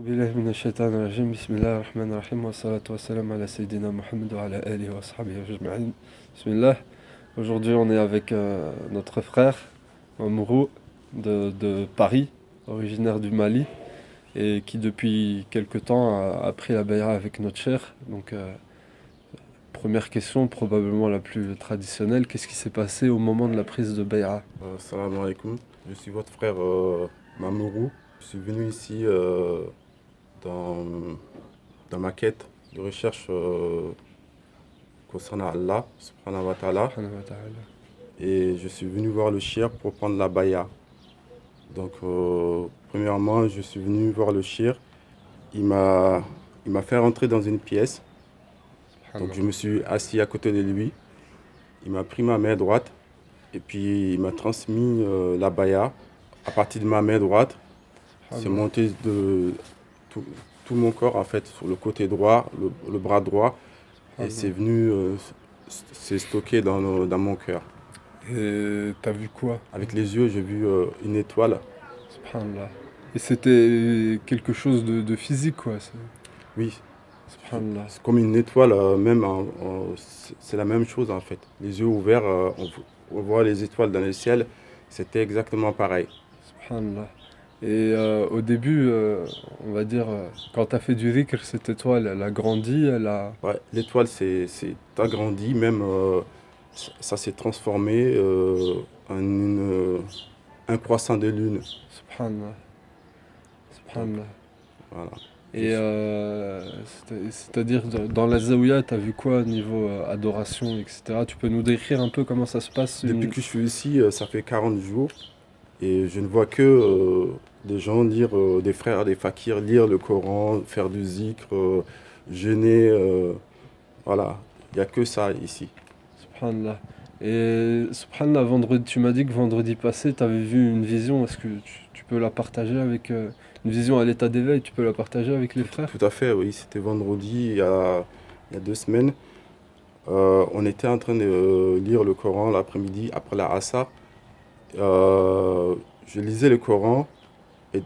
بالله من الشيطان الرجيم بسم الله الرحمن الرحيم والصلاة والسلام على Sayyidina Muhammad wa ala alihi wa sahbihi ajma'in. Bismillah. Aujourd'hui on est avec notre frère Mamourou de Paris, originaire du Mali et qui depuis quelque temps a pris la bayra avec notre cher. Donc première question, probablement la plus traditionnelle, qu'est-ce qui s'est passé au moment de la prise de bayra? Salam alaikum, je suis votre frère Mamourou. Je suis venu ici dans, dans ma quête de recherche concernant Allah, subhanahu wa ta'ala, Subhanahu wa ta'ala. et je suis venu voir le shir pour prendre la baya. Donc, premièrement, je suis venu voir le shir. Il m'a fait rentrer dans une pièce. Donc, je me suis assis à côté de lui. Il m'a pris ma main droite et puis il m'a transmis la baya. À partir de ma main droite, c'est monté de tout mon corps en fait, sur le côté droit, le bras droit, et c'est venu, c'est stocké dans mon cœur. Et t'as vu quoi? Avec les yeux, j'ai vu une étoile. Subhanallah. Et c'était quelque chose de physique, quoi. Oui, Subhanallah. c'est comme une étoile, même c'est la même chose en fait. Les yeux ouverts, on voit les étoiles dans le ciel, c'était exactement pareil. Subhanallah. Et au début, on va dire, quand t'as fait du dhikr, cette étoile, elle a grandi, elle a... Ouais, l'étoile c'est agrandi, même ça s'est transformé un croissant de lune. Subhanallah. Donc, Subhanallah. voilà. Et c'est-à-dire, dans la Zaouia, t'as vu quoi au niveau adoration, etc. Tu peux nous décrire un peu comment ça se passe Depuis que je suis ici, ça fait 40 jours et je ne vois que des gens lire, des frères, des fakirs lire le Coran, faire du zikr, jeûner. Voilà, il n'y a que ça ici. Subhanallah. Et Subhanallah, vendredi, tu m'as dit que vendredi passé, tu avais vu une vision. Est-ce que tu peux la partager avec une vision à l'état d'éveil, tu peux la partager avec les frères? Tout à fait, oui, c'était vendredi, il y a 2 semaines. On était en train de lire le Coran l'après-midi, après la Assa. Je lisais le Coran et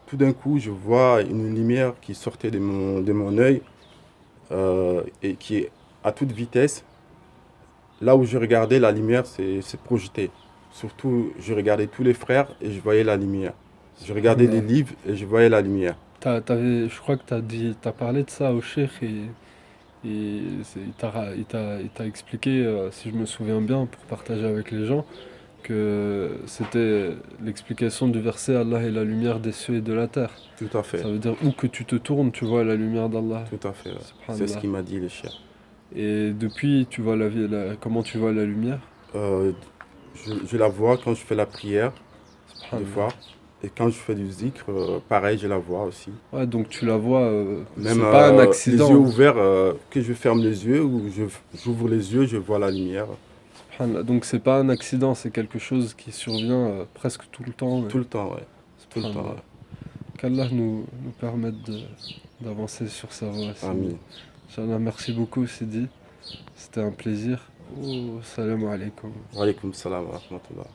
tout d'un coup, je vois une lumière qui sortait de mon œil et qui est à toute vitesse. Là où je regardais, la lumière s'est projetée. Surtout, je regardais tous les frères et je voyais la lumière. Je regardais les Subhanallah. livres et je voyais la lumière. Je crois que t'as parlé de ça au cheikh et il t'a expliqué, si je me souviens bien, pour partager avec les gens, que c'était l'explication du verset Allah est la lumière des cieux et de la terre. Tout à Ça fait, veut dire où que tu te tournes, tu vois la lumière d'Allah. tout à fait. Ouais. C'est ce Subhanallah. qu'il m'a dit, les chiens. Et depuis, tu vois comment tu vois la lumière? Euh, je la vois quand je fais la prière, des Subhanallah. fois. Et quand je fais du zikr, pareil, je la vois aussi. Ouais, donc tu la vois, Même c'est pas un les yeux accident. ouverts, que je ferme les yeux ou j'ouvre les yeux, je vois la lumière. Subhanallah. Donc c'est pas un accident, c'est quelque chose qui survient presque tout le temps. Tout le temps, ouais. Tout le temps, Subhanallah. ouais. Qu'Allah nous permette d'avancer sur sa voie, Sidi. Amin. Inch'Allah, merci beaucoup, Sidi. C'était un plaisir. Oh, salam alaikum. Wa alaykoum salam wa rahmatullah.